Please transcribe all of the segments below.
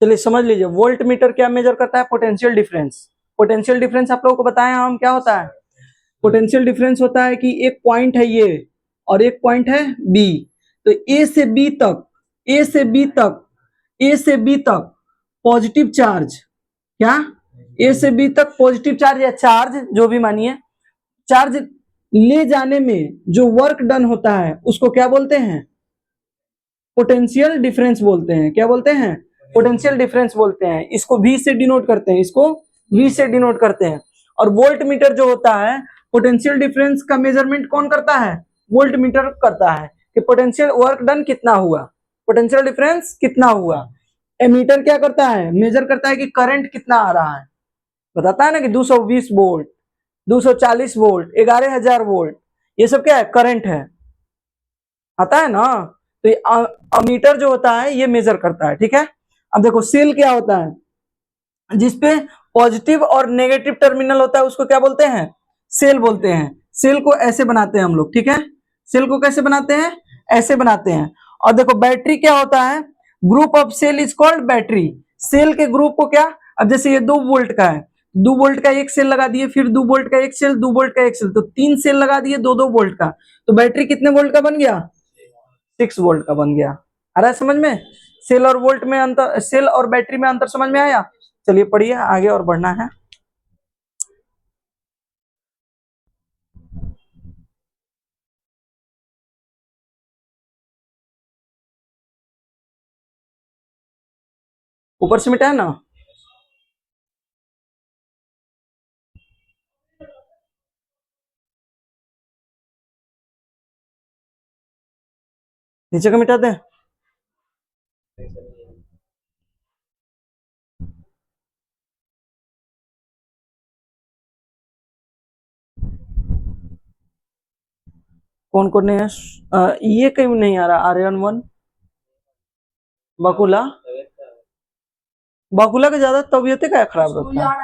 चलिए समझ लीजिए, वोल्ट मीटर क्या मेजर करता है? Potential difference. पोटेंशियल डिफरेंस आप लोगों को बताया हम क्या होता है? पोटेंशियल डिफरेंस होता है कि एक पॉइंट है ये और एक पॉइंट है बी, तो ए से बी तक, ए से बी तक, ए से बी तक पॉजिटिव चार्ज, क्या ए से बी तक पॉजिटिव चार्ज या चार्ज जो भी मानिए, चार्ज ले जाने में जो वर्क डन होता है उसको क्या बोलते हैं? पोटेंशियल डिफरेंस बोलते हैं। क्या बोलते हैं? पोटेंशियल डिफरेंस बोलते हैं। इसको V से डिनोट करते हैं, इसको V से डिनोट करते हैं। और वोल्ट मीटर जो होता है, पोटेंशियल डिफरेंस का मेजरमेंट कौन करता है? वोल्ट मीटर करता है कि पोटेंशियल वर्क डन कितना हुआ, पोटेंशियल डिफरेंस कितना हुआ। एमीटर क्या करता है? मेजर करता है कि करंट कितना आ रहा है, बताता है ना कि 220 वोल्ट, 240 वोल्ट, 11,000 वोल्ट, ये सब क्या है? करंट है, आता है ना। तो ये अमीटर जो होता है ये मेजर करता है, ठीक है। अब देखो सेल क्या होता है? जिसपे पॉजिटिव और नेगेटिव टर्मिनल होता है उसको क्या बोलते हैं? सेल बोलते हैं। सेल को ऐसे बनाते हैं हम लोग, ठीक है। सेल को कैसे बनाते हैं? ऐसे बनाते हैं। और देखो बैटरी क्या होता है? Group of cell is called battery. Cell के ग्रुप को क्या, अब जैसे ये 2 वोल्ट का है, 2 वोल्ट का एक सेल लगा दिए, फिर 2 वोल्ट का एक सेल, 2 वोल्ट का एक सेल, तो 3 सेल लगा दिए 2-2 वोल्ट का, तो बैटरी कितने वोल्ट का बन गया? 6 वोल्ट का बन गया। आ रहा है समझ में? सेल और वोल्ट में अंतर, सेल और बैटरी में अंतर समझ में आया? चलिए पढ़िए, आगे और बढ़ना है। ऊपर से मिटा है ना? नीचे का मिटा दे। कौन कौन है? ये कहीं नहीं आ रहा। आर्यन 1, बकुला, बकुला का ज्यादा तबीयत क्या खराब रहता है?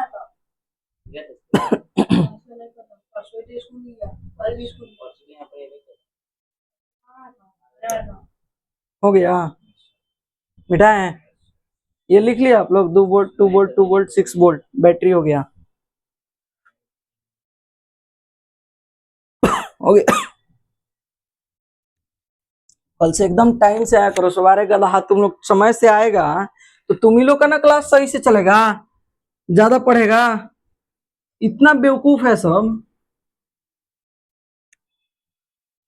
हो गया, मिटाए हैं। ये लिख लिया आप लोग, 2 volt, 2 volt, 2 volt, 6 volt battery हो गया, हो गया। कल से एकदम टाइम से आया करो, सवारे गला, तुम लोग समय से आएगा तो तुम ही लोग का ना क्लास सही से चलेगा, ज्यादा पढ़ेगा। इतना बेवकूफ है सब।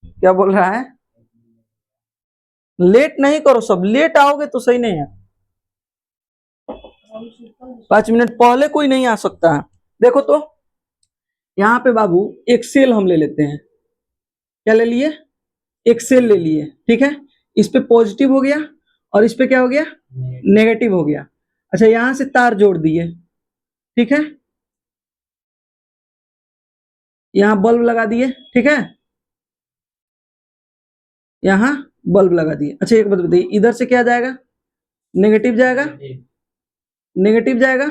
क्या बोल रहा है? लेट नहीं करो सब, लेट आओगे तो सही नहीं है। 5 मिनट पहले कोई नहीं आ सकता है। देखो तो यहाँ पे बाबू एक सेल हम ले लेते हैं। क्या ले लिए? एक सेल ले लिए, ठीक है। इस पे पॉजिटिव हो गया और इस पे क्या हो गया? नेगेटिव हो गया। अच्छा यहां से तार जोड़ दिए, ठीक है। यहाँ बल्ब लगा दिए, ठीक है। यहाँ बल्ब लगा दिए। अच्छा एक बात बताइए, इधर से क्या जाएगा? नेगेटिव जाएगा, नेगेटिव जाएगा,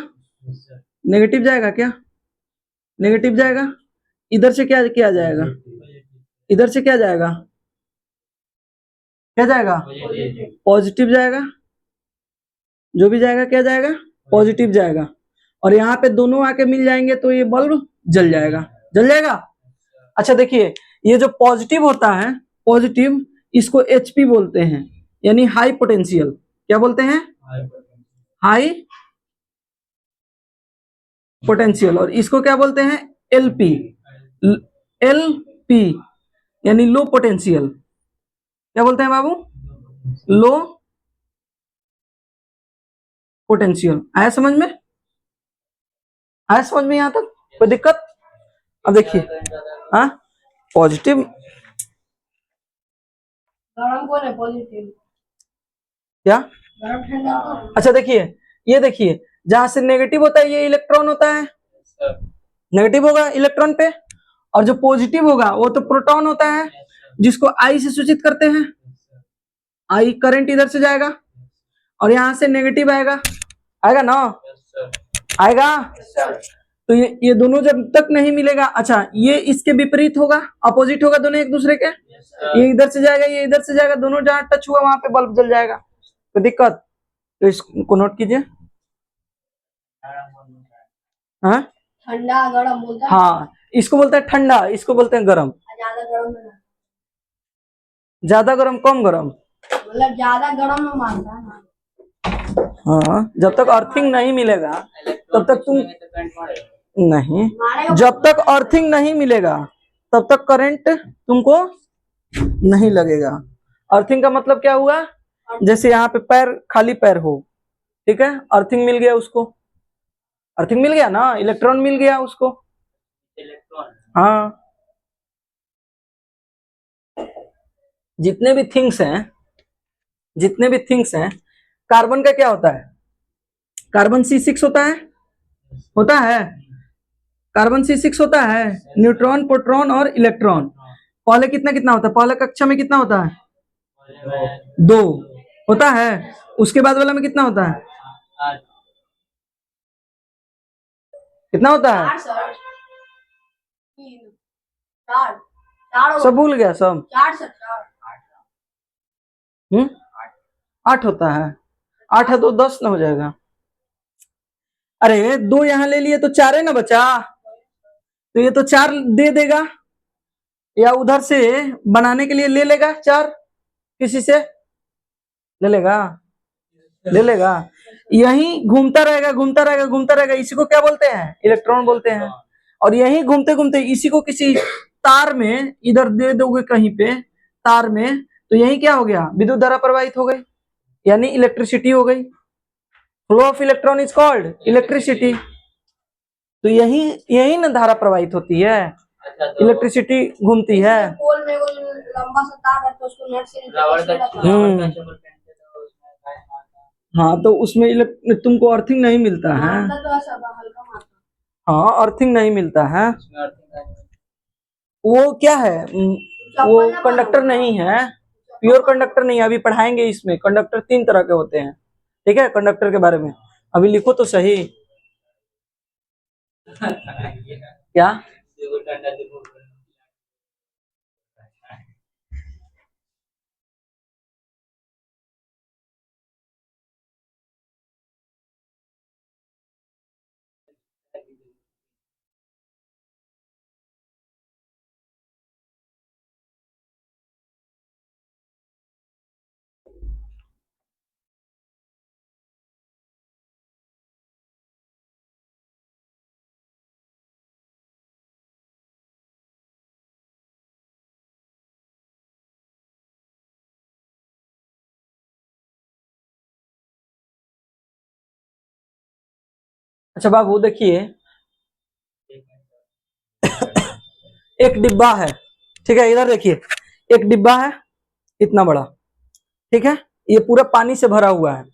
नेगेटिव जाएगा क्या? नेगेटिव जाएगा। इधर से क्या किया जाएगा? इधर से क्या जाएगा? क्या जाएगा? पॉजिटिव जाएगा। जो भी जाएगा क्या जाएगा? पॉजिटिव जाएगा। और यहाँ पे दोनों आके मिल जाएंगे तो ये बल्ब जल जाएगा, जल जाएगा। अच्छा देखिए, ये जो पॉजिटिव होता है, पॉजिटिव, इसको HP बोलते हैं, यानी हाई पोटेंशियल। क्या बोलते हैं? High potential. और इसको क्या बोलते हैं? LP, LP यानी लो पोटेंशियल। क्या बोलते हैं बाबू? Low potential. आया समझ में? आया समझ में यहाँ तक? कोई दिक्कत? अब देखिए, हाँ पॉजिटिव क्या? अच्छा देखिए, ये देखिए, जहां से नेगेटिव होता है ये इलेक्ट्रॉन होता है, नेगेटिव होगा इलेक्ट्रॉन पे। और जो पॉजिटिव होगा वो तो प्रोटॉन होता है, जिसको I से सूचित करते हैं। I करंट इधर से जाएगा और यहां से नेगेटिव आएगा, आएगा ना? आएगा। तो ये दोनों जब तक नहीं मिलेगा, अच्छा ये इसके विपरीत होगा, अपोजिट होगा दोनों एक दूसरे के। ये इधर से जाएगा, ये इधर से जाएगा, दोनों जहां टच हुआ वहां पे बल्ब जल जाएगा। तो दिक्कत तो इसको नोट कीजिए। हाँ ठंडा गर्म बोलता है। हाँ, इसको बोलते हैं ठंडा, इसको बोलते हैं गर्म। ज्यादा गर्म में ज्यादा गर्म कम गर्म। मतलब ज्यादा गर्म में मानता है ना। हाँ, जब तक अर्थिंग नहीं मिलेगा तब तक तुम नहीं, जब तक अर्थिंग नहीं मिलेगा तब तक करंट तुमको नहीं लगेगा। अर्थिंग का मतलब क्या हुआ? जैसे यहाँ पे पैर, खाली पैर हो, ठीक है, अर्थिंग मिल गया उसको, अर्थिंग मिल गया ना, इलेक्ट्रॉन मिल गया उसको। हाँ, जितने भी थिंग्स हैं, जितने भी थिंग्स हैं, कार्बन का क्या होता है? कार्बन C6 होता है, होता है, कार्बन C6 होता है, न्यूट्रॉन, प्रोटॉन और इलेक्ट्रॉन। पहले कितना कितना होता है? पहले कक्षा में कितना होता है? 2 होता है। उसके बाद वाला में कितना होता है? कितना होता है? सब भूल गया सब। 8 होता है। 8 है तो 10 ना हो जाएगा। अरे 2 यहाँ ले लिए तो 4 है ना बचा, तो ये तो 4 दे देगा, या उधर से बनाने के लिए ले लेगा 4, किसी से ले लेगा, ले लेगा, यही घूमता रहेगा घूमता रहेगा घूमता रहेगा, इसी को क्या बोलते हैं? इलेक्ट्रॉन बोलते हैं। और यही घूमते घूमते इसी को किसी तार में इधर दे दोगे कहीं पे, तार में, तो यही क्या हो गया? विद्युत धारा प्रवाहित हो गई, यानी इलेक्ट्रिसिटी हो गई। Flow of electron is called electricity. तो यही यही ना धारा प्रवाहित होती है, इलेक्ट्रिसिटी घूमती है। पोल में वो लंबा सा तार है तो उसको नेट से नीचे हाँ, तो उसमें तुमको अर्थिंग नहीं मिलता है। तो ऐसा हल्का मारता। हाँ, अर्थिंग नहीं मिलता है। वो क्या है, वो कंडक्टर नहीं है, प्योर कंडक्टर नहीं है। अभी पढ़ाएंगे इसमें, कंडक्टर 3 तरह के होते हैं, ठीक है, कंडक्टर के बारे में अभी लिखो तो सही। क्या? अच्छा बाबू देखिए, एक डिब्बा है, ठीक है, इधर देखिए, एक डिब्बा है इतना बड़ा, ठीक है, ये पूरा पानी से भरा हुआ है,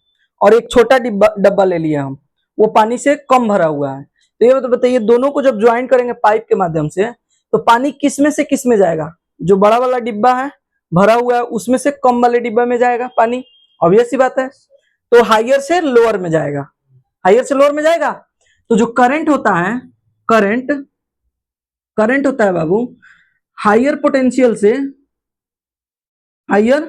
और एक छोटा डिब्बा डब्बा ले लिया हम, वो पानी से कम भरा हुआ है। तो ये तो बताइए, दोनों को जब ज्वाइन करेंगे पाइप के माध्यम से, तो पानी किस में से किस में जाएगा? जो बड़ा वाला डिब्बा है भरा हुआ है उसमें से कम वाले डिब्बा में जाएगा पानी, ऑब्वियस सी बात है। तो हाइयर से लोअर में जाएगा, हाइयर से लोअर में जाएगा। तो जो करंट होता है, करंट, करंट होता है बाबू, हाइयर पोटेंशियल से, higher,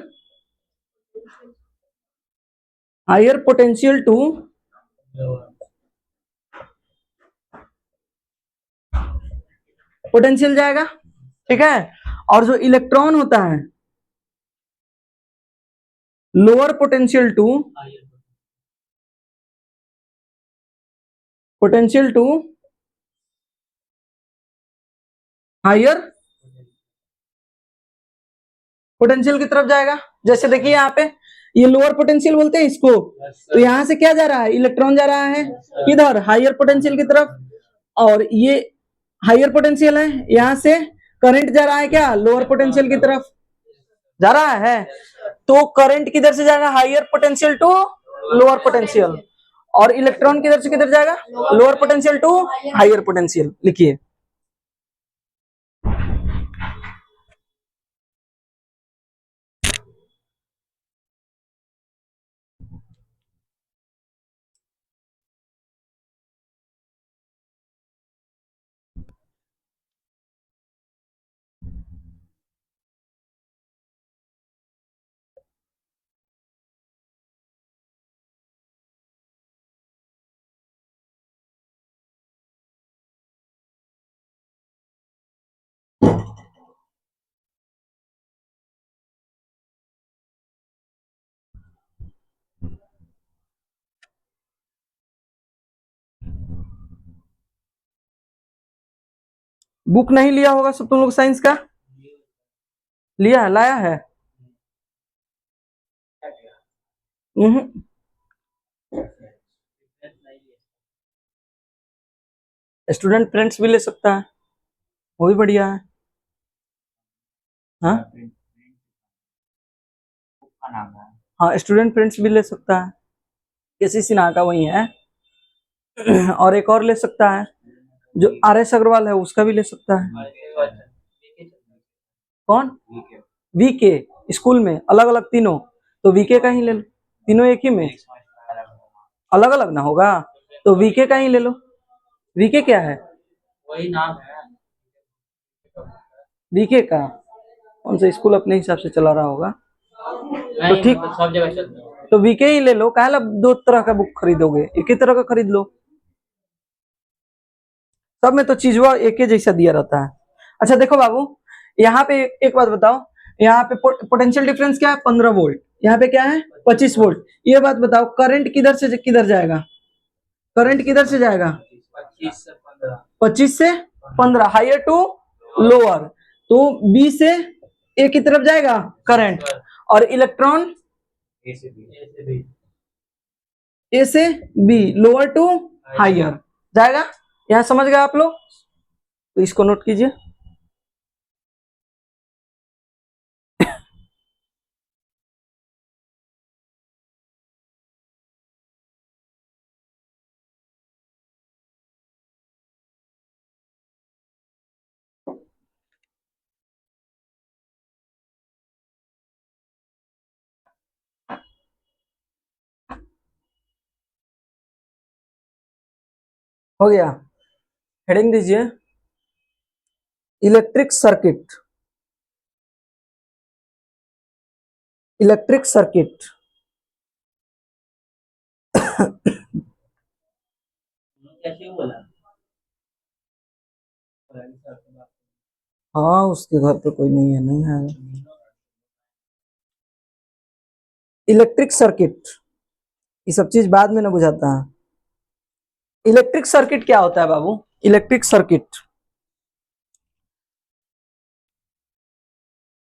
higher potential to potential जाएगा, ठीक है। और जो इलेक्ट्रॉन होता है, lower potential to, potential to higher potential की तरफ जाएगा। जैसे देखिए यहाँ पे, ये लोअर पोटेंशियल बोलते हैं इसको, तो यहाँ से क्या जा रहा है? इलेक्ट्रॉन जा रहा है किधर? हाइयर पोटेंशियल की तरफ। और ये हाइयर पोटेंशियल है, यहाँ से करंट जा रहा है क्या? लोअर पोटेंशियल की तरफ जा रहा है। तो करंट किधर से जाएगा? Higher potential to lower potential. और इलेक्ट्रॉन किधर से किधर जाएगा? Lower potential to higher potential. लिखिए। बुक नहीं लिया होगा सब तुम लोग साइंस का, लिया है, लाया है? स्टूडेंट फ्रेंड्स भी ले सकता है, वो भी बढ़िया है। हाँ हाँ, स्टूडेंट फ्रेंड्स भी ले सकता है, किसी सिन्हा का वही है। और एक और ले सकता है, जो RS अग्रवाल है उसका भी ले सकता है। कौन? VK स्कूल में अलग अलग तीनों, तो VK का ही ले लो, तीनों एक ही में, अलग अलग ना होगा तो VK का ही ले लो। VK क्या है? वही नाम है। VK का कौन सा स्कूल अपने हिसाब से चला रहा होगा, तो नहीं, ठीक, मतलब सब जगह चलता है। तो VK ही ले लो, काहे दो तरह का बुक खरीदोगे, एक ही तरह का खरीद लो, सब में तो चीजवा एक ही जैसा दिया रहता है। अच्छा देखो बाबू, यहाँ पे एक बात बताओ, यहाँ पे पोटेंशियल डिफरेंस क्या है? 15 वोल्ट, यहाँ पे क्या है? 25 वोल्ट। ये बात बताओ, करंट किधर से किधर जाएगा? करंट किधर से जाएगा? 25 से 15। 25 से 15, हायर टू लोअर, तो B से A की तरफ जाएगा करंट, और इलेक्ट्रॉन ए से बी। A से B, लोअर टू हायर जाएगा। यहाँ समझ गए आप लोग? तो इसको नोट कीजिए। हो गया, हेडिंग दीजिए, इलेक्ट्रिक सर्किट। इलेक्ट्रिक सर्किट कैसे बोला? हाँ, उसके घर पे कोई नहीं है, नहीं है। इलेक्ट्रिक सर्किट, ये सब चीज बाद में ना बुझाता है। इलेक्ट्रिक सर्किट क्या होता है बाबू? इलेक्ट्रिक सर्किट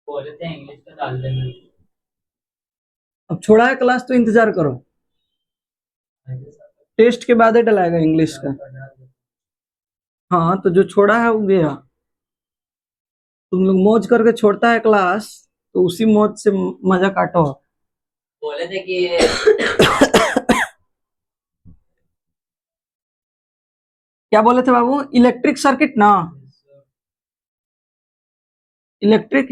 बोले थे इंग्लिश का डाल देना। अब छोड़ा है क्लास तो इंतजार करो, टेस्ट के बाद ही डलाएगा इंग्लिश का। हाँ, तो जो छोड़ा है वो गया, तुम लोग मौज करके छोड़ता है क्लास, तो उसी मौज से मजा काटो। बोले थे कि क्या बोले थे बाबू? इलेक्ट्रिक सर्किट ना, इलेक्ट्रिक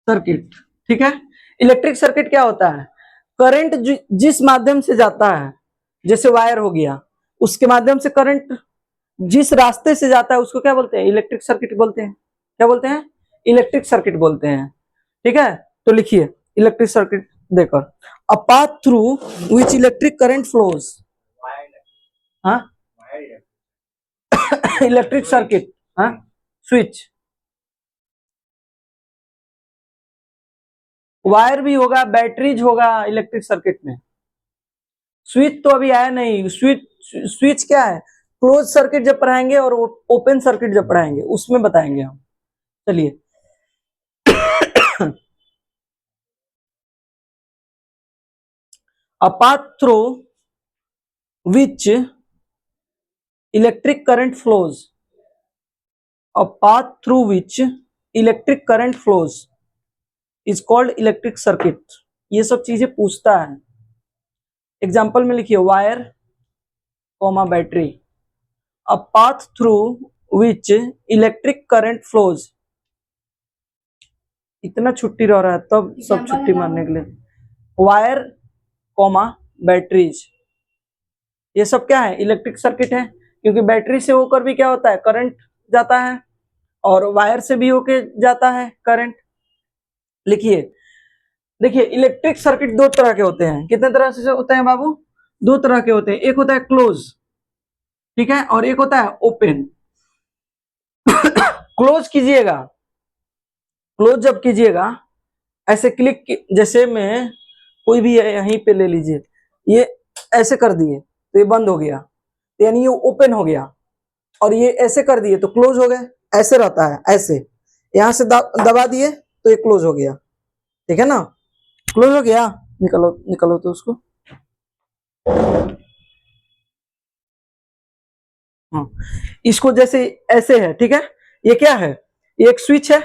सर्किट, ठीक है। इलेक्ट्रिक सर्किट क्या होता है? करंट जिस माध्यम से जाता है, जैसे वायर हो गया, उसके माध्यम से करंट जिस रास्ते से जाता है उसको क्या बोलते हैं? इलेक्ट्रिक सर्किट बोलते हैं। क्या बोलते हैं? इलेक्ट्रिक सर्किट बोलते हैं, ठीक है। तो लिखिए इलेक्ट्रिक सर्किट देखो, a path through which electric current flows. हाँ, इलेक्ट्रिक सर्किट, हाँ, स्विच, वायर भी होगा, बैटरीज होगा इलेक्ट्रिक सर्किट में। स्विच तो अभी आया नहीं, स्विच क्या है? क्लोज सर्किट जब पढ़ाएंगे और ओपन सर्किट जब पढ़ाएंगे उसमें बताएंगे हम। चलिए a path through which electric current flows, a path through which electric current flows is called electric circuit। ये सब चीजें पूछता है। एग्जाम्पल में लिखिए, wire comma battery, a path through which electric current flows। इतना छुट्टी रह रहा है तब सब छुट्टी मारने के लिए। वायर कॉमा बैटरीज, ये सब क्या है? इलेक्ट्रिक सर्किट है, क्योंकि बैटरी से होकर भी क्या होता है? करंट जाता है, और वायर से भी होके जाता है करंट। लिखिए, देखिए इलेक्ट्रिक सर्किट दो तरह के होते हैं। कितने तरह से होते हैं बाबू? दो तरह के होते हैं, एक होता है क्लोज, ठीक है, और एक होता है ओपन। क्लोज कीजिएगा, क्लोज जब कीजिएगा ऐसे क्लिक, जैसे मैं कोई भी यहीं पे ले लीजिए, ये ऐसे कर दिए तो ये बंद हो गया, तो यानी ये ओपन हो गया। और ये ऐसे कर दिए तो क्लोज हो गए, ऐसे रहता है, ऐसे यहां से दबा दिए तो ये क्लोज हो गया, ठीक है ना, क्लोज हो गया। निकलो निकलो तो उसको, हाँ इसको जैसे ऐसे है, ठीक है, ये क्या है, ये एक स्विच है,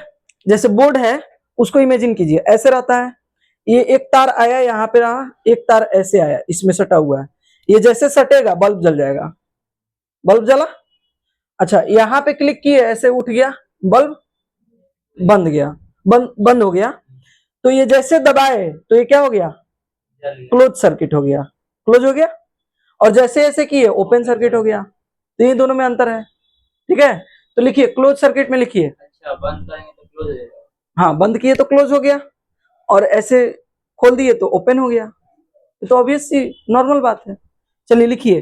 जैसे बोर्ड है उसको इमेजिन कीजिए, ऐसे रहता है, ये एक तार आया यहाँ पे रहा, एक तार ऐसे आया, इसमें सटा हुआ है, ये जैसे सटेगा बल्ब जल जाएगा, बल्ब जला। अच्छा यहाँ पे क्लिक किए, ऐसे उठ गया बल्ब, बंद गया, बंद हो गया। तो ये जैसे दबाए तो ये क्या हो गया, क्लोज सर्किट हो गया, क्लोज हो गया। और जैसे ऐसे किए ओपन सर्किट हो गया। तो ये दोनों में अंतर है, ठीक है। तो लिखिए क्लोज सर्किट में लिखिए, अच्छा बंद करेंगे तो क्लोज हो जाएगा। हाँ बंद किए तो क्लोज हो गया, और ऐसे खोल दिए तो ओपन हो गया। ये तो ऑब्वियस सी नॉर्मल बात है। चलिए लिखिए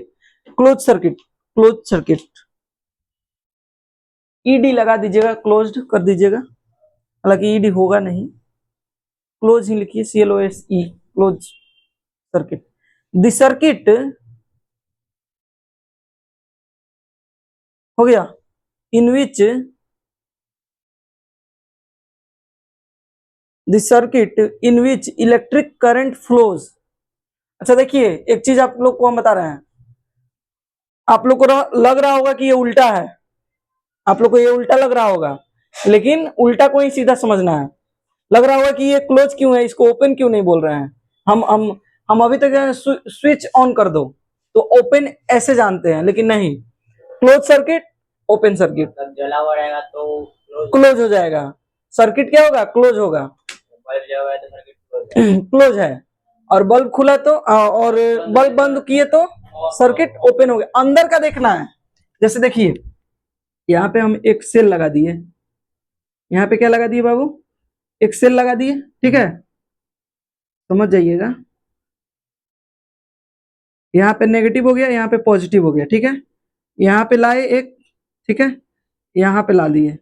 close circuit, close circuit, ED लगा दीजिएगा, क्लोज्ड कर दीजिएगा, हालांकि ईडी होगा नहीं, क्लोज ही लिखिए, CLOSE, close circuit. The circuit हो गया in which the circuit in which electric current flows. अच्छा देखिए एक चीज आप लोग को हम बता रहे हैं, आप लोग को लग रहा होगा कि ये उल्टा है, आप लोग को ये उल्टा लग रहा होगा, लेकिन उल्टा को ही सीधा समझना है। लग रहा होगा कि ये क्लोज क्यों है, इसको ओपन क्यों नहीं बोल रहे हैं। हम अभी तक स्विच ऑन कर दो तो ओपन ऐसे जानते हैं, लेकिन नहीं, क्लोज सर्किट ओपन सर्किट, मतलब जला हुआ रहेगा तो क्लोज हो जाएगा, सर्किट क्या होगा, क्लोज होगा, बल्ब जला हुआ है तो सर्किट क्लोज है। क्लोज है। और बल्ब खुला तो और बल्ब बंद किए तो सर्किट ओपन हो गया। अंदर का देखना है, जैसे देखिए यहाँ पे हम एक सेल लगा दिए, यहाँ पे क्या लगा दिए बाबू, एक सेल लगा दिए, ठीक है, समझ जाइएगा। यहाँ पे नेगेटिव हो गया, यहाँ पे पॉजिटिव हो गया, ठीक है, यहाँ पे लाए एक, ठीक है, यहाँ पे ला लिए,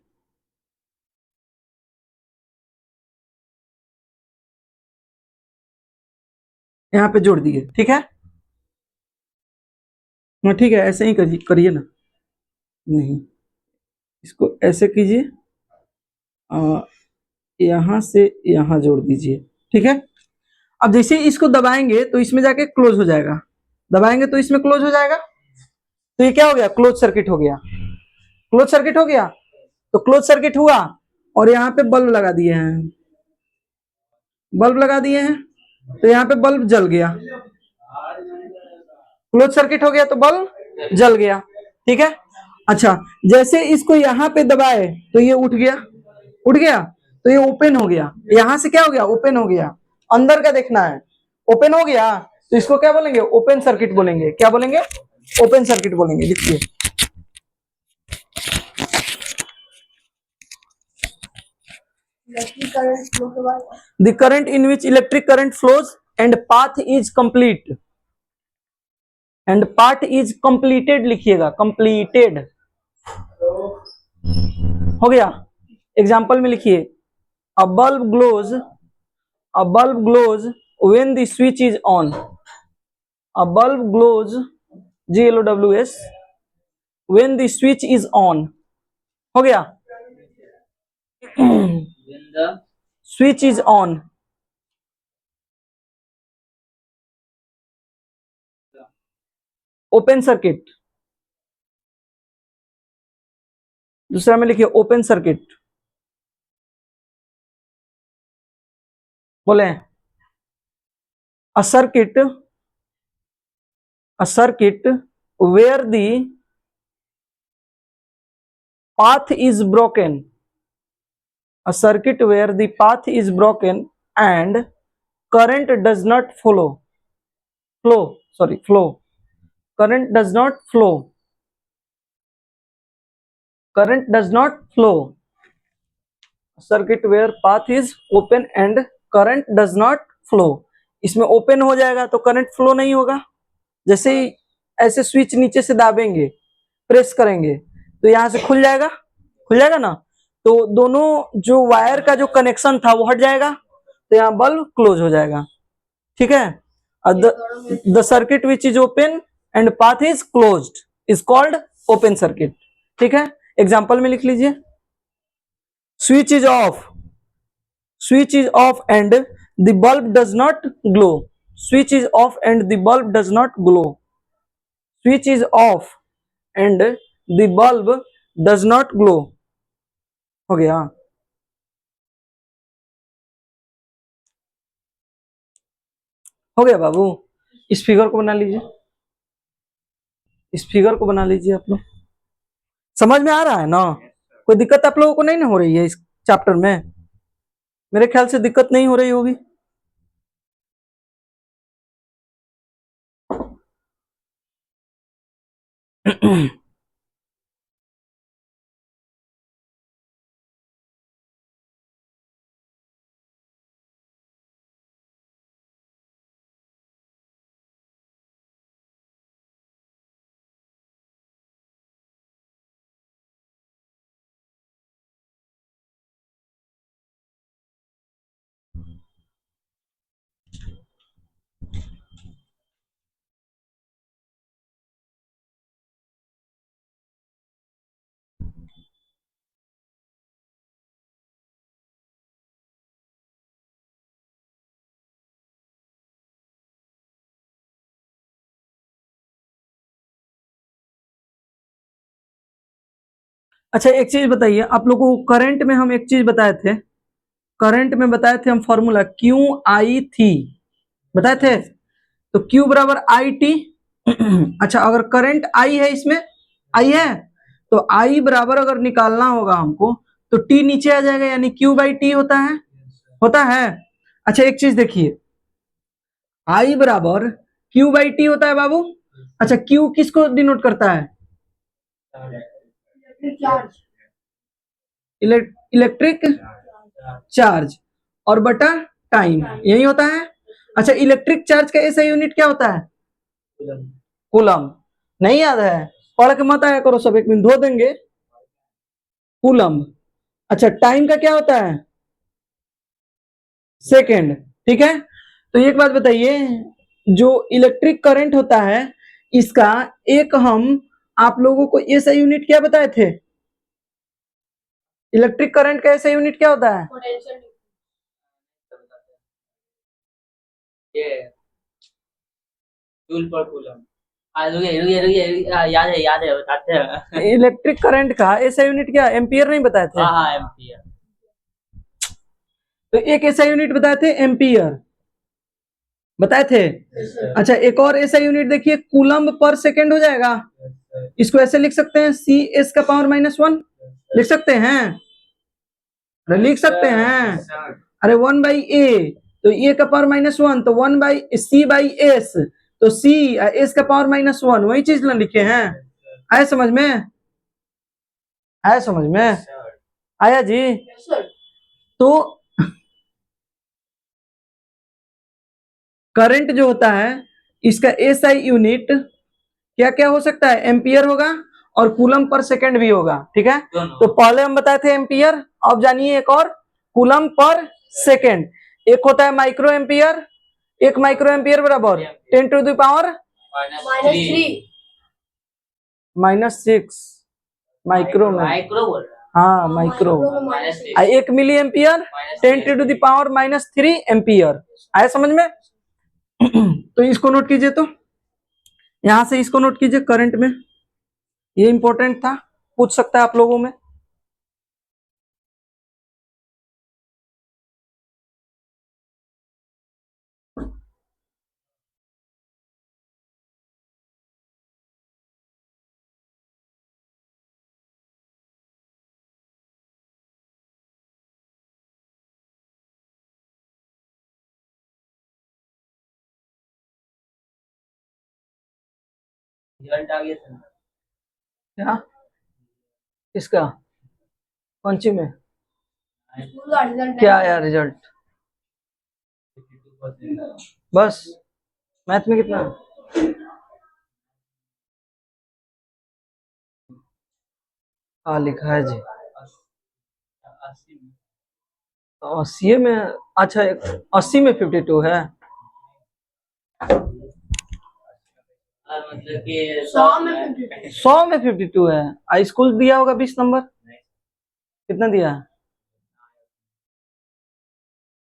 यहाँ पे जोड़ दिए, ठीक है, हाँ ठीक है, ऐसे ही करिए ना, नहीं इसको ऐसे कीजिए, यहाँ से यहाँ जोड़ दीजिए, ठीक है। अब जैसे ही इसको दबाएंगे तो इसमें जाके क्लोज हो जाएगा, दबाएंगे तो इसमें क्लोज हो जाएगा, तो ये क्या हो गया, क्लोज सर्किट हो गया, क्लोज सर्किट हो गया। तो क्लोज सर्किट हुआ, और यहाँ पे बल्ब लगा दिए हैं, बल्ब लगा दिए हैं, तो यहाँ पे बल्ब जल गया, क्लोज सर्किट हो गया तो बल्ब जल गया, ठीक है। अच्छा जैसे इसको यहाँ पे दबाए तो ये उठ गया, उठ गया, तो ये ओपन हो गया, यहां से क्या हो गया, ओपन हो गया। अंदर का देखना है, ओपन हो गया तो इसको क्या बोलेंगे, ओपन सर्किट बोलेंगे, क्या बोलेंगे, ओपन सर्किट बोलेंगे। लिखिए इलेक्ट्रिक करंट फ्लो के बाद the current in which electric current flows and path is complete, and part is completed लिखिएगा, कंप्लीटेड हो गया। एग्जाम्पल में लिखिए a bulb glows, a bulb glows when the switch is on, a bulb glows GLOWS when the switch is on, हो गया। When the switch is on, open circuit. दूसरा में लिखिए ओपन सर्किट, बोले a circuit where the path is broken, a circuit where the path is broken and current does not current does not flow, circuit where path is open and current does not flow। इसमें open हो जाएगा तो current flow नहीं होगा, जैसे ही ऐसे switch नीचे से दाबेंगे, प्रेस करेंगे तो यहां से खुल जाएगा, खुल जाएगा ना, तो दोनों जो वायर का जो कनेक्शन था वो हट जाएगा, तो यहाँ बल्ब क्लोज हो जाएगा, ठीक है। The circuit which is open and path is closed is called open circuit. ठीक है, एग्जाम्पल में लिख लीजिए, switch is of, switch is of and the bulb does not glow, switch is of and the bulb does not glow, switch is of and the bulb does not glow. हो गया, हो गया बाबू। इस figure को बना लीजिए, इस figure को बना लीजिए आप लोग। समझ में आ रहा है ना? कोई दिक्कत आप लोगों को नहीं ना हो रही है इस चैप्टर में? मेरे ख्याल से दिक्कत नहीं हो रही होगी। अच्छा एक चीज बताइए, आप लोगों को करंट में हम एक चीज बताए थे, करंट में बताए थे हम फॉर्मूला क्यू आई थी, बताए थे, तो क्यू बराबर आई टी। अच्छा अगर करंट आई है, इसमें आई है, तो आई बराबर अगर निकालना होगा हमको तो टी नीचे आ जाएगा, यानी क्यू बाई टी होता है, होता है। अच्छा एक चीज देखिए, आई बराबर क्यू बाई टी होता है बाबू। अच्छा क्यू किसको डिनोट करता है? चार्ज। इलेक्ट्रिक चार्ज, और बटा टाइम, यही होता है। अच्छा इलेक्ट्रिक चार्ज का ऐसा यूनिट क्या होता है? कूलम। नहीं याद है? पढ़ के मत आया करो सब, एक दिन धो देंगे। कूलम। अच्छा टाइम का क्या होता है? सेकेंड। ठीक है, तो एक बात बताइए, जो इलेक्ट्रिक करंट होता है इसका एक हम आप लोगों को ऐसा यूनिट क्या बताए थे? इलेक्ट्रिक करंट का ऐसा यूनिट क्या होता है? पोटेंशियल। ये जूल पर कूलम। रुकिए, याद है बताते हैं। इलेक्ट्रिक करंट का ऐसा यूनिट क्या? एम्पियर नहीं बताए थे? हाँ हाँ, एम्पियर। तो एक ऐसा यूनिट बताए थे एम्पियर, बताए थे। अच्छा एक और ऐसा यूनिट देखिए, कूलम्ब पर सेकेंड हो जाएगा, इसको ऐसे लिख सकते हैं, सी एस का पावर -1 लिख सकते हैं, अरे लिख सकते हैं, अरे 1/A, तो ए का पावर -1, तो 1/C/S, तो सी एस का पावर -1, वही चीज ना लिखे हैं। आया समझ में? आया समझ में? आया जी? तो करंट जो होता है इसका एसआई यूनिट क्या क्या हो सकता है? एम्पियर होगा और कूलम पर सेकंड भी होगा, ठीक है। तो पहले हम बताए थे एम्पियर, अब जानिए एक और, कूलम पर सेकंड। एक होता है माइक्रो एम्पियर, एक माइक्रो एम्पियर बराबर 10⁻⁻³ -6 माइक्रो में, माइक्रो बोल रहा हाँ माइक्रो। एक मिली एम्पियर 10⁻³ एम्पियर। आया समझ में? तो इसको नोट कीजिए, तो यहां से इसको नोट कीजिए, करंट में ये इंपॉर्टेंट था, पूछ सकता है आप लोगों में। रिजल्ट आ गया था। क्या? इसका कौन सी में? क्या आया रिजल्ट? बस? मैथ में कितना? हाँ लिखा है जी 80 में। अच्छा 80 में 52 है। और मतलब कि 100 में 52। 100 में 52 है। आई स्कूल दिया होगा 20 नंबर, कितना दिया?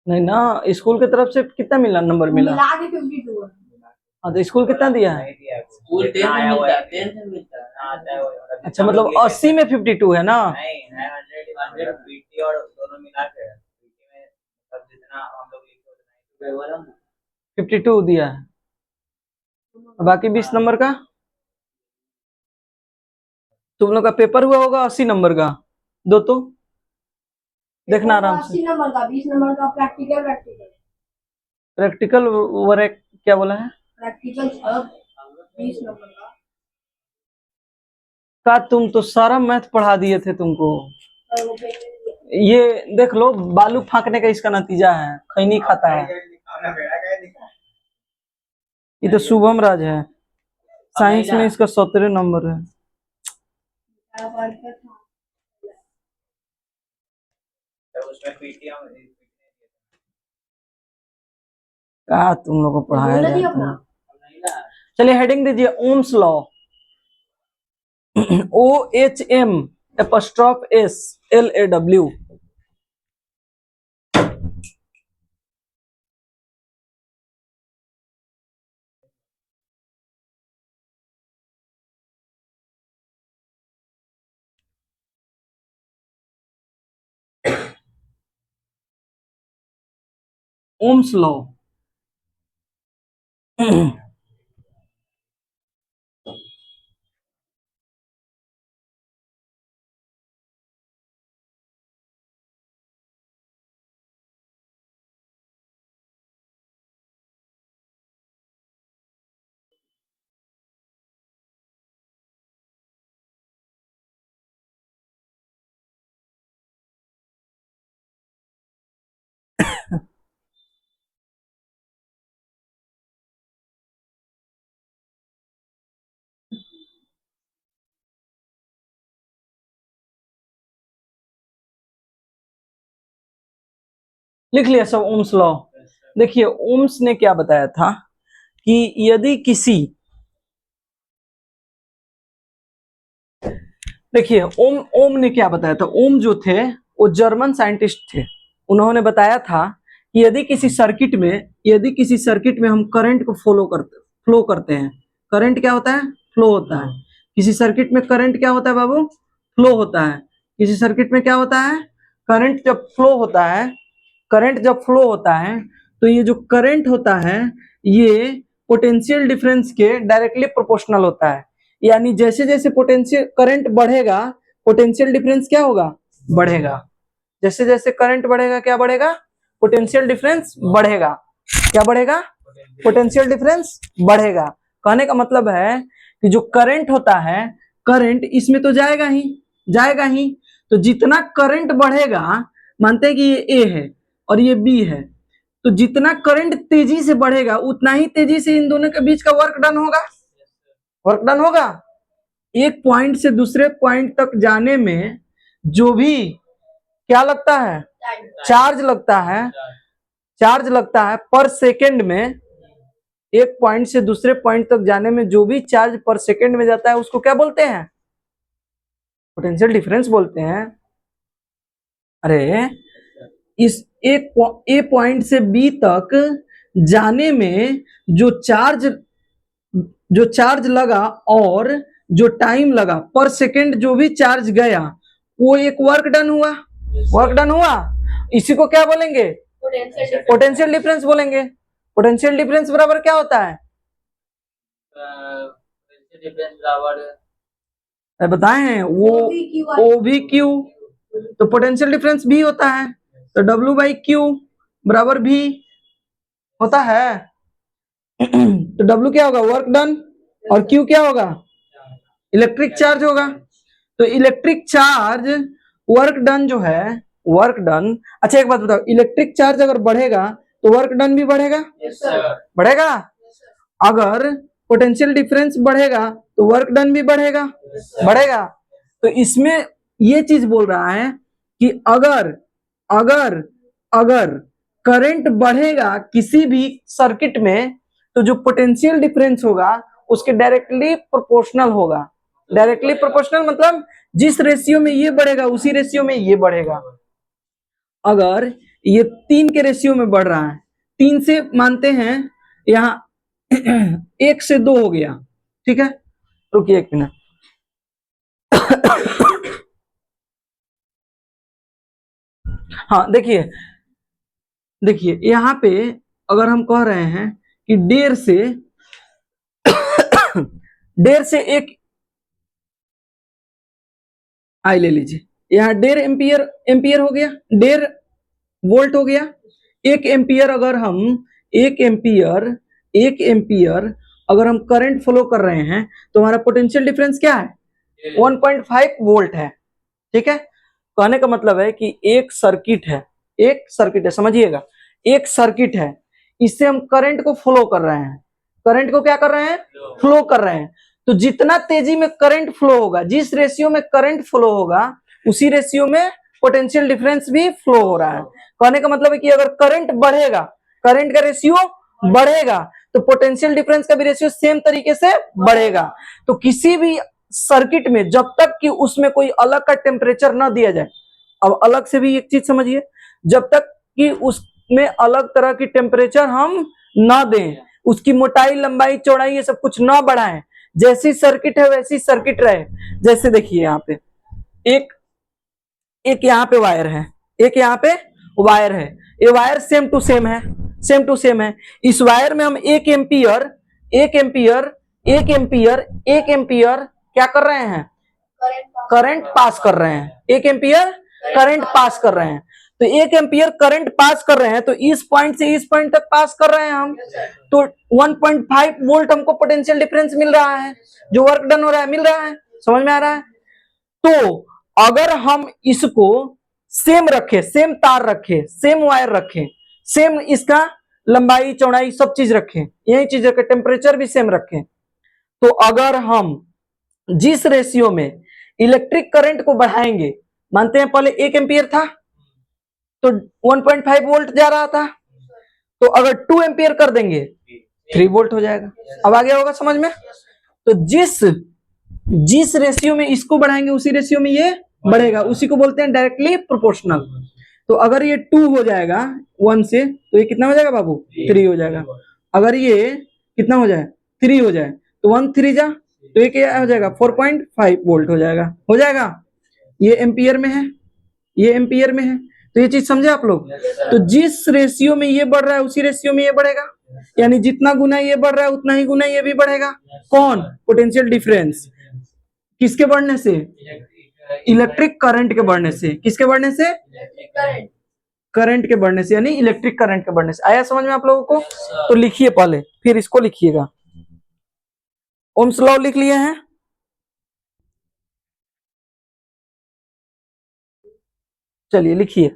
नहीं ना, स्कूल की तरफ से कितना मिला, नंबर मिला? मिला के 52 है। हाँ तो स्कूल कितना दिया है? स्कूल 10 में मिलता है, 10 में मिलता है। अच्छा मतलब 80 में 52 है ना? नहीं 900 पीटी और दोनों मिला के पीटी में सब जितना हम लोग लिखे उतना ही बोला ना। 52 दिया है, और बाकी 20 नंबर का तुम लोग का पेपर हुआ होगा 80 नंबर का, दो तो देखना आराम से। 80 नंबर का, 20 नंबर का प्रैक्टिकल प्रैक्टिकल वर्क क्या बोला है? प्रैक्टिकल सब 20 नंबर तुम तो सारा मैथ पढ़ा दिए थे तुमको। और वो पेपर ये देख लो, बालू फांकने का इसका नतीजा है, खैनी खाता है। ये तो शुभम राज है, साइंस में इसका 17 नंबर है। पढ़ता था। तो उसमें पीटी हम क्या तुम लोग को पढ़ाया बोला नहीं जाता है? अपना। चलिए हेडिंग दीजिए, Ohm's law. OHM'(S)LAW। Ohm's law. लिख लिया सब ओम्स लॉ। देखिए ओम्स ने क्या बताया था कि यदि किसी, देखिए ओम ने क्या बताया था, ओम जो थे वो जर्मन साइंटिस्ट थे। उन्होंने बताया था कि यदि किसी सर्किट में हम करंट को फ्लो करते हैं, करंट क्या होता है? फ्लो होता है। किसी सर्किट में करंट क्या होता है बाबू? फ्लो होता है। किसी सर्किट में क्या होता है? करंट जब फ्लो होता है, तो ये जो करंट होता है ये पोटेंशियल डिफरेंस के डायरेक्टली प्रोपोर्शनल होता है। यानी जैसे जैसे पोटेंशियल करंट बढ़ेगा, पोटेंशियल डिफरेंस क्या होगा? बढ़ेगा। जैसे जैसे करंट बढ़ेगा क्या बढ़ेगा? पोटेंशियल डिफरेंस बढ़ेगा। क्या बढ़ेगा? पोटेंशियल डिफरेंस बढ़ेगा। कहने का मतलब है कि जो करंट होता है, करंट इसमें तो जाएगा ही। तो जितना करंट बढ़ेगा, मानते हैं कि ये ए है और ये बी है, तो जितना करंट तेजी से बढ़ेगा उतना ही तेजी से इन दोनों के बीच का वर्क डन होगा। एक पॉइंट से दूसरे पॉइंट तक जाने में जो भी क्या लगता है? चार्ज लगता है पर सेकेंड में। एक पॉइंट से दूसरे पॉइंट तक जाने में जो भी चार्ज पर सेकेंड में जाता है उसको क्या बोलते हैं? पोटेंशियल डिफरेंस बोलते हैं। अरे इस एक ए पॉइंट से बी तक जाने में जो चार्ज लगा और जो टाइम लगा पर सेकेंड, जो भी चार्ज गया वो एक वर्क डन हुआ। इसी को क्या बोलेंगे? पोटेंशियल डिफरेंस बोलेंगे। पोटेंशियल डिफरेंस बराबर क्या होता है? डिफरेंस बराबर बताएं वो OV/Q। तो पोटेंशियल डिफरेंस भी होता है, तो W/Q बराबर भी होता है। तो W क्या होगा? वर्क डन, और Q क्या होगा? इलेक्ट्रिक चार्ज होगा। तो इलेक्ट्रिक चार्ज वर्क डन जो है, वर्क डन। अच्छा एक बात बताओ, इलेक्ट्रिक चार्ज अगर बढ़ेगा तो वर्क डन भी बढ़ेगा। अगर पोटेंशियल डिफरेंस बढ़ेगा तो वर्क डन भी बढ़ेगा। तो इसमें ये चीज बोल रहा है कि अगर करंट बढ़ेगा किसी भी सर्किट में, तो जो पोटेंशियल डिफरेंस होगा उसके डायरेक्टली प्रोपोर्शनल होगा। डायरेक्टली प्रोपोर्शनल मतलब जिस रेशियो में ये बढ़ेगा उसी रेशियो में ये बढ़ेगा। अगर ये 3 के रेशियो में बढ़ रहा है, 3 से मानते हैं यहाँ 1 से 2 हो गया, ठीक है, रुकिए 1 मिनट। हाँ देखिए देखिए यहाँ पे अगर हम कह रहे हैं कि 1.5 से 1 आई ले लीजिए, यहाँ 1.5 एम्पियर हो गया, 1.5 वोल्ट हो गया। 1 एम्पियर अगर हम 1 एम्पियर अगर हम करंट फ्लो कर रहे हैं तो हमारा पोटेंशियल डिफरेंस क्या है? 1.5 वोल्ट है, ठीक है। कहने का मतलब है कि एक सर्किट है, समझिएगा, एक सर्किट है, इससे हम करंट को फ्लो कर रहे हैं, करंट को क्या कर रहे हैं? फ्लो कर रहे हैं। तो जितना तेजी में करंट फ्लो होगा, जिस रेशियो में करंट फ्लो होगा उसी रेशियो में पोटेंशियल डिफरेंस भी फ्लो हो रहा है। कहने का मतलब है कि अगर करंट बढ़ेगा, करंट का रेशियो बढ़ेगा तो पोटेंशियल डिफरेंस का भी रेशियो सेम तरीके से बढ़ेगा। तो किसी भी सर्किट में जब तक कि उसमें कोई अलग का टेम्परेचर न दिया जाए, अब अलग से भी एक चीज समझिए, जब तक कि उसमें अलग तरह की टेम्परेचर हम न दें, उसकी मोटाई लंबाई चौड़ाई ये सब कुछ न बढ़ाएं, जैसी सर्किट है वैसी सर्किट रहे। जैसे देखिए यहाँ पे एक यहाँ पे वायर है, एक यहाँ पे वायर है, ये वायर सेम टू सेम है। इस वायर में हम 1 एम्पियर क्या कर रहे हैं? करंट पास कर रहे हैं। 1 एम्पियर करंट पास कर रहे हैं। तो 1 एम्पियर करंट पास कर रहे हैं तो इस पॉइंट से इस पॉइंट तक पास कर रहे हैं हम, तो 1.5 वोल्ट हमको पोटेंशियल डिफरेंस मिल रहा है, जो वर्क डन हो रहा है मिल रहा है, समझ में आ रहा है। तो अगर हम इसको सेम रखें, सेम तार रखें, सेम वायर रखें, सेम इसका लंबाई चौड़ाई सब चीज रखें, यही चीज रखें, टेम्परेचर भी सेम रखें, तो अगर हम जिस रेशियो में इलेक्ट्रिक करंट को बढ़ाएंगे, मानते हैं पहले 1 एम्पियर था तो 1.5 वोल्ट जा रहा था, तो अगर 2 एम्पियर कर देंगे 3 वोल्ट हो जाएगा। अब आ गया होगा समझ में। तो जिस रेशियो में इसको बढ़ाएंगे उसी रेशियो में ये बढ़ेगा, उसी को बोलते हैं डायरेक्टली प्रोपोर्शनल। तो अगर ये 2 हो जाएगा 1 से, तो ये कितना हो जाएगा बाबू? 3 हो जाएगा। अगर ये कितना हो जाए? 3 हो जाए, तो 1 3 जा, तो ये क्या हो जाएगा? 4.5 वोल्ट हो जाएगा। ये एम्पियर में है, ये एम्पियर में है, तो ये चीज समझे आप लोग। तो जिस रेशियो में ये बढ़ रहा है उसी रेशियो में ये बढ़ेगा, यानी जितना गुना ये बढ़ रहा है उतना ही गुना ये भी बढ़ेगा। कौन? Potential difference. किसके बढ़ने से? इलेक्ट्रिक करंट के बढ़ने से। किसके बढ़ने से? करंट के बढ़ने से, यानी इलेक्ट्रिक करंट के बढ़ने से। आया समझ में आप लोगों को? तो लिखिए पहले, फिर इसको लिखिएगा। ओम्स लॉ लिख लिए हैं? चलिए लिखिए,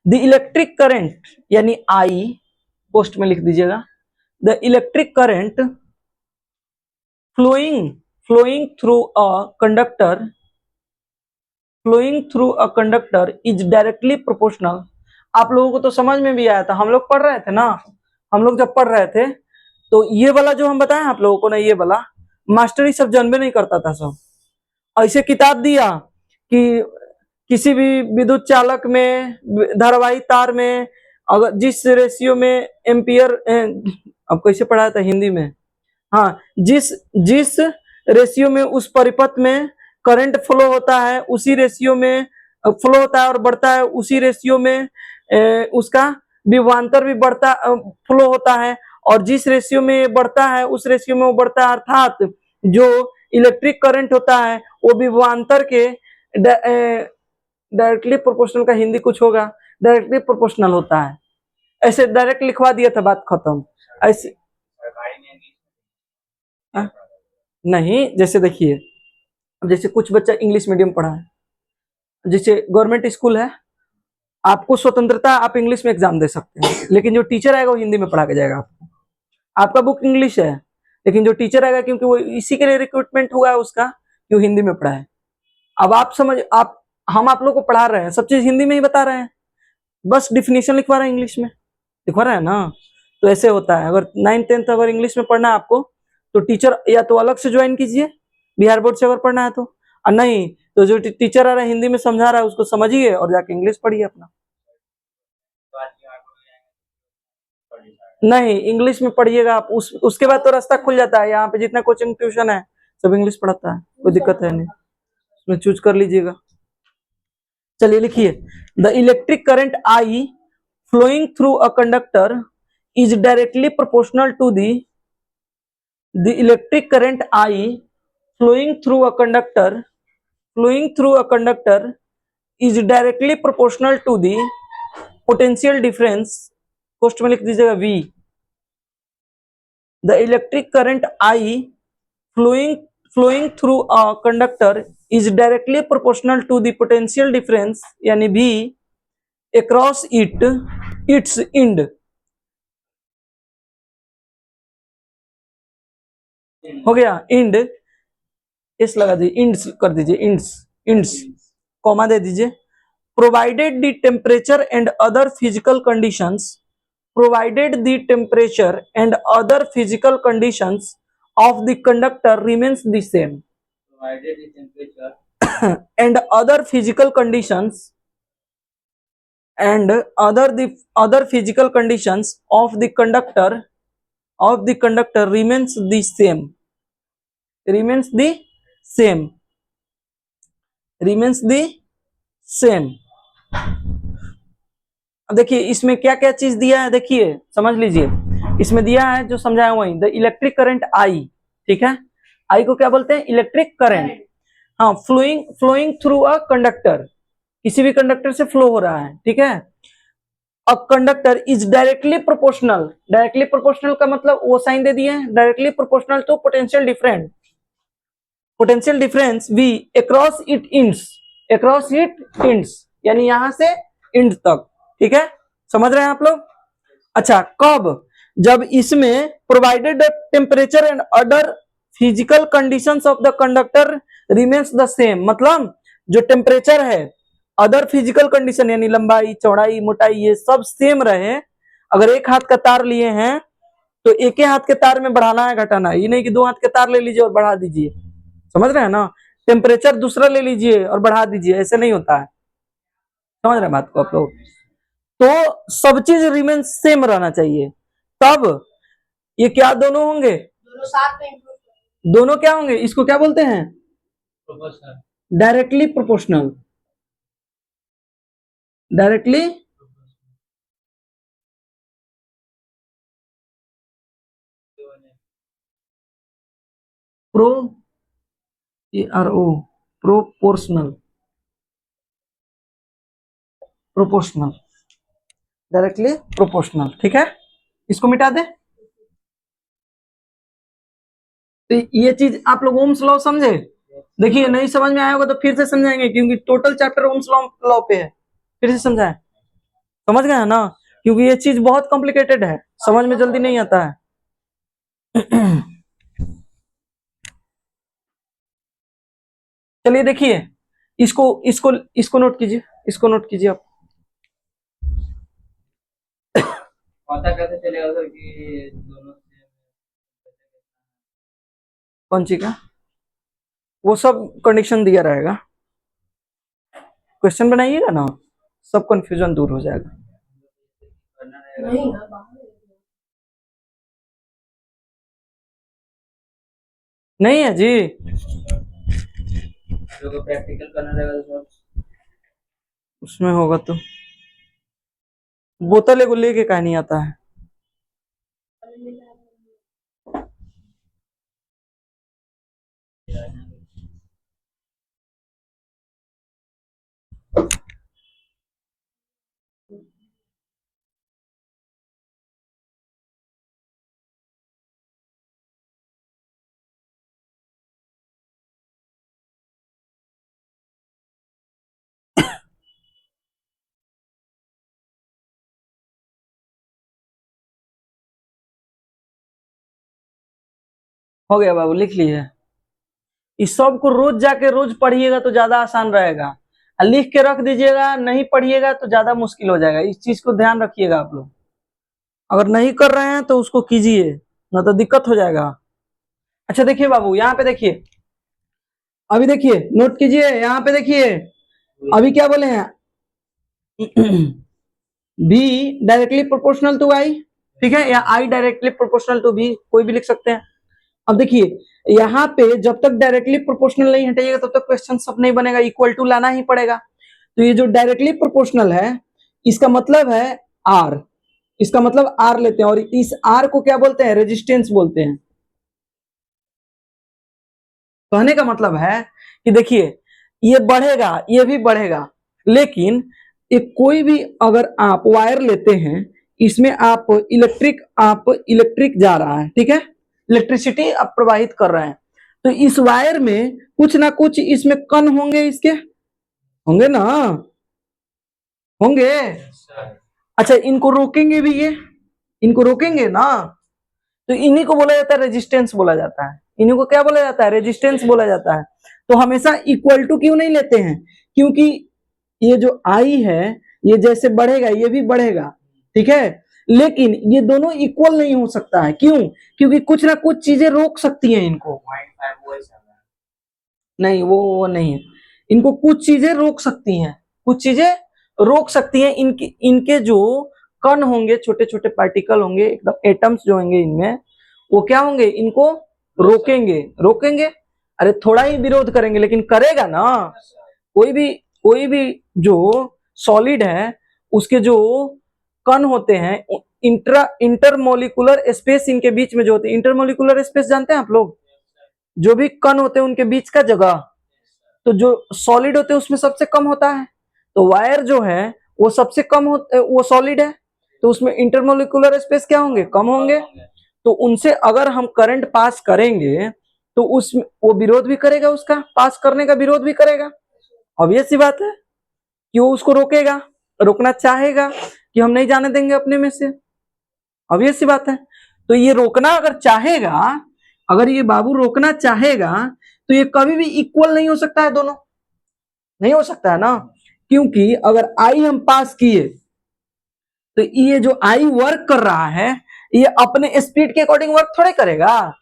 द इलेक्ट्रिक करंट यानी आई पोस्ट में लिख दीजिएगा, the electric current flowing through a conductor is directly proportional। आप लोगों को तो समझ में भी आया था, हम लोग पढ़ रहे थे ना, हम लोग जब पढ़ रहे थे तो ये वाला जो हम बताएं आप लोगों को ना, ये वाला मास्टर ही सब जानबे नहीं करता था। सब ऐसे किताब दिया कि किसी भी विद्युत चालक में, धारावाही तार में, अगर जिस रेशियो में एम्पियर, अब कैसे पढ़ाया था हिंदी में, हाँ, जिस रेशियो में उस परिपथ में करंट फ्लो होता है उसी रेशियो में फ्लो होता है और बढ़ता है, उसी रेशियो में उसका विभवांतर भी बढ़ता फ्लो होता है, और जिस रेशियो में बढ़ता है उस रेशियो में वो बढ़ता है। अर्थात जो इलेक्ट्रिक करंट होता है वो विभवांतर के डायरेक्टली प्रोपोर्शनल का हिंदी कुछ होगा, डायरेक्टली प्रोपोर्शनल होता है। ऐसे डायरेक्ट लिखवा दिया था, बात खत्म। ऐसे नहीं, जैसे देखिए, जैसे कुछ बच्चा इंग्लिश मीडियम पढ़ा है, जैसे गवर्नमेंट स्कूल है, आपको स्वतंत्रता, आप इंग्लिश में एग्जाम दे सकते हैं, लेकिन जो टीचर आएगा वो हिंदी में पढ़ा के जाएगा आपको। आपका बुक इंग्लिश है, लेकिन जो टीचर आएगा, क्योंकि वो इसी के लिए रिक्रूटमेंट हुआ है उसका, कि वो हिंदी में पढ़ाए। अब आप समझ, हम आप लोग को पढ़ा रहे हैं, सब चीज हिंदी में ही बता रहे हैं, बस डिफिनेशन लिखवा रहे हैं, इंग्लिश में लिखवा रहे हैं ना। तो ऐसे होता है, अगर 9th 10th अगर इंग्लिश में पढ़ना है आपको, तो टीचर या तो अलग से ज्वाइन कीजिए बिहार बोर्ड से अगर पढ़ना है तो, और नहीं तो जो टीचर आ रहा है हिंदी में समझा रहा है उसको समझिए और जाके इंग्लिश पढ़िए अपना। नहीं, इंग्लिश में पढ़िएगा आप, उसके बाद तो रास्ता खुल जाता है। यहाँ पे जितना कोचिंग ट्यूशन है सब इंग्लिश पढ़ाता है, कोई दिक्कत है नहीं, उसमें चूज कर लीजिएगा। चलिए लिखिए, the electric current I flowing through a conductor is directly proportional to the electric current I flowing through a conductor is directly proportional to the potential difference, post में लिख दीजिएगा V। The electric current I flowing through a conductor is directly proportional to the potential difference यानी V across its end। हो गया, end इस लगा दीजिए, ends कर दीजिए, इंड्स कॉमा दे दीजिए। Provided the temperature and other physical conditions, provided the temperature and other physical conditions of the conductor remains the same, provided the temperature and other physical conditions and other physical conditions of the conductor remains the same। अब देखिए इसमें क्या क्या चीज दिया है, देखिए समझ लीजिए। इसमें दिया है जो समझाया वही, द इलेक्ट्रिक करंट आई, ठीक है, आई को क्या बोलते हैं, इलेक्ट्रिक करंट। हाँ, फ्लोइंग थ्रू अ कंडक्टर, किसी भी कंडक्टर से फ्लो हो रहा है, ठीक है। A conductor is directly proportional का मतलब वो साइन दे दिए हैं, directly proportional to potential difference V across it ends, यानी यहां से इंड तक, ठीक है, समझ रहे हैं आप लोग। अच्छा, कब, जब इसमें provided temperature and other physical conditions of the conductor remains the same, मतलब जो टेम्परेचर है, अदर फिजिकल कंडीशन यानी लंबाई, चौड़ाई, मोटाई, ये सब सेम रहे। अगर एक हाथ का तार लिए हैं तो एक ही हाथ के तार में बढ़ाना है घटाना है, ये नहीं कि दो हाथ के तार ले लीजिए और बढ़ा दीजिए, समझ रहे हैं ना। टेम्परेचर दूसरा ले लीजिए और बढ़ा दीजिए, ऐसे नहीं होता है, समझ रहे हैं बात को आप लोग। तो सब चीज रिमेन सेम रहना चाहिए, तब ये क्या दोनों होंगे, दोनों साथ में improve दोनों क्या होंगे, इसको क्या बोलते हैं, proportional directly proportional, directly proportional, directly proportional, ठीक है। इसको मिटा दे। तो ये चीज आप लोग ओम्स लॉ समझे, देखिए नहीं समझ में आया होगा तो फिर से समझाएंगे, क्योंकि टोटल चैप्टर ओम्स लॉ पे है, फिर से समझाएं, समझ गए ना, क्योंकि ये चीज बहुत कॉम्प्लिकेटेड है, समझ में जल्दी नहीं आता है। चलिए देखिए, इसको नोट कीजिए, इसको नोट कीजिए आप। पता कैसे चलेगा सर कि दोनों से कौन सी का, वो सब कंडीशन दिया रहेगा, क्वेश्चन बनाइएगा ना, सब कंफ्यूजन दूर हो जाएगा। करना रहेगा? नहीं है बाहर नहीं है जी, जो प्रैक्टिकल करना रहेगा तो सब उसमें होगा तो बोतल एगो लेके कहा नहीं आता है। हो गया बाबू, लिख लीजिए। इस सब को रोज जाके रोज पढ़िएगा तो ज्यादा आसान रहेगा, लिख के रख दीजिएगा, नहीं पढ़िएगा तो ज्यादा मुश्किल हो जाएगा। इस चीज को ध्यान रखिएगा आप लोग, अगर नहीं कर रहे हैं तो उसको कीजिए, ना तो दिक्कत हो जाएगा। अच्छा देखिए बाबू, यहाँ पे देखिए, अभी देखिए, नोट कीजिए, यहाँ पे देखिए, अभी क्या बोले हैं, B directly proportional to I, ठीक है, या I directly proportional to B, कोई भी लिख सकते हैं। अब देखिए, यहाँ पे जब तक डायरेक्टली प्रोपोर्शनल नहीं हटाइएगा तब तक क्वेश्चन सब नहीं बनेगा, इक्वल टू लाना ही पड़ेगा। तो ये जो डायरेक्टली प्रोपोर्शनल है, इसका मतलब है आर, इसका मतलब आर लेते हैं, और इस आर को क्या बोलते हैं, रेजिस्टेंस बोलते हैं। कहने का मतलब है कि देखिए, ये बढ़ेगा, ये भी बढ़ेगा, लेकिन एक कोई भी अगर आप वायर लेते हैं, इसमें आप इलेक्ट्रिक जा रहा है, ठीक है, इलेक्ट्रिसिटी आप प्रवाहित कर रहे हैं, तो इस वायर में कुछ ना कुछ इसमें कण होंगे, इसके होंगे ना, होंगे। अच्छा, इनको रोकेंगे भी, ये इनको रोकेंगे ना, तो इन्हीं को बोला जाता है रेजिस्टेंस बोला जाता है, इन्हीं को क्या बोला जाता है, रेजिस्टेंस बोला जाता है। तो हमेशा इक्वल टू क्यों नहीं लेते हैं, क्योंकि ये जो आई है, ये जैसे बढ़ेगा ये भी बढ़ेगा, ठीक है, लेकिन ये दोनों इक्वल नहीं हो सकता है, क्यों, क्योंकि कुछ ना कुछ चीजें रोक सकती हैं इनको, 0.5 वो ऐसा है। नहीं वो नहीं है, इनको कुछ चीजें रोक सकती हैं, कुछ चीजें रोक सकती हैं, इनके इनके जो कण होंगे, छोटे छोटे पार्टिकल होंगे, एकदम एटम्स जो होंगे इनमें, वो क्या होंगे, इनको रोकेंगे, रोकेंगे, अरे थोड़ा ही विरोध करेंगे लेकिन करेगा ना। कोई भी जो सॉलिड है, उसके जो कण होते हैं, इंटरमोलिकुलर स्पेस इनके बीच में जो होते हैं, इंटरमोलिकुलर स्पेस जानते हैं आप लोग, जो भी कण होते हैं उनके बीच का जगह, तो जो सॉलिड होते हैं उसमें सबसे कम होता है, तो वायर जो है वो सबसे कम होता है, वो सॉलिड है, तो उसमें इंटरमोलिकुलर स्पेस क्या होंगे, कम होंगे, तो उनसे अगर हम करंट पास करेंगे तो उस वो विरोध भी करेगा, उसका पास करने का विरोध भी करेगा, ऑब्वियस सी बात है कि वो उसको रोकेगा, रोकना चाहेगा कि हम नहीं जाने देंगे अपने में से, ऑब्वियस सी बात है। तो ये रोकना अगर चाहेगा, अगर ये बाबू रोकना चाहेगा, तो ये कभी भी इक्वल नहीं हो सकता है, दोनों नहीं हो सकता है ना, क्योंकि अगर आई हम पास किए, तो ये जो आई वर्क कर रहा है, ये अपने स्पीड के अकॉर्डिंग वर्क थोड़े करेगा,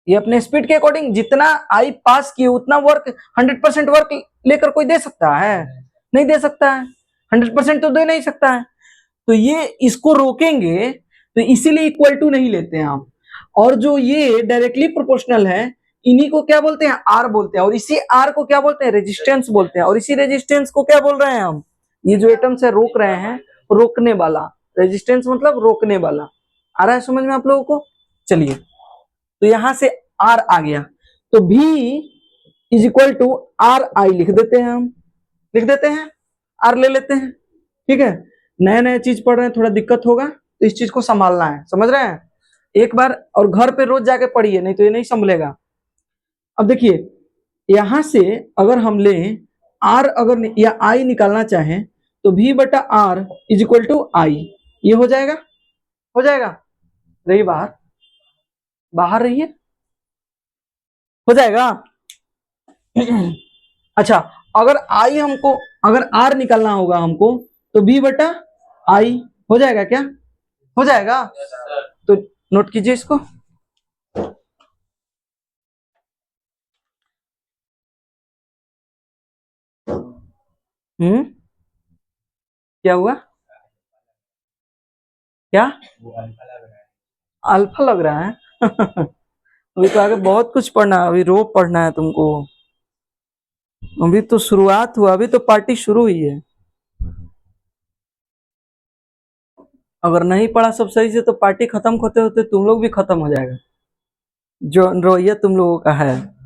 ये अपने स्पीड के अकॉर्डिंग जितना आई पास किए उतना वर्क, 100% वर्क लेकर कोई दे सकता है, नहीं दे सकता है, 100% तो दे नहीं सकता है, तो ये इसको रोकेंगे, तो इसीलिए इक्वल टू नहीं लेते हैं हम। और जो ये डायरेक्टली प्रोपोर्शनल है, इन्हीं को क्या बोलते हैं, आर बोलते हैं, और इसी आर को क्या बोलते हैं, रेजिस्टेंस बोलते हैं, और इसी रेजिस्टेंस को क्या बोल रहे हैं हम, ये जो एटम्स है रोक रहे हैं, रोकने वाला, रेजिस्टेंस मतलब रोकने वाला, आ रहा है समझ में आप लोगों को। चलिए, तो यहां से आर आ गया, तो V is equal to R I लिख देते हैं, हम लिख देते हैं, आर ले लेते हैं, ठीक है, नए नए चीज पढ़ रहे हैं, थोड़ा दिक्कत होगा, तो इस चीज को संभालना है, समझ रहे हैं, एक बार और घर पे रोज जाके पढ़िए, नहीं तो ये नहीं संभलेगा। अब देखिए, यहां से अगर हम ले आर, अगर या आई निकालना चाहें, तो V बटा आर इज इक्वल टू आई, ये हो जाएगा, हो जाएगा, रही बाहर, बाहर रहिए, हो जाएगा। अच्छा, अगर आई हमको, अगर आर निकालना होगा हमको, तो बी बटा आई हो जाएगा क्या, हो जाएगा, तो नोट कीजिए इसको, क्या हुआ, क्या वो अल्फा लग रहा है। अल्फा लग रहा है। अभी तो आगे बहुत कुछ पढ़ना है, अभी रो पढ़ना है तुमको, अभी तो शुरुआत हुआ, अभी तो पार्टी शुरू हुई है, अगर नहीं पढ़ा सब सही से तो पार्टी खत्म होते होते तुम लोग भी खत्म हो जाएगा, जो रवैया तुम लोगों का है।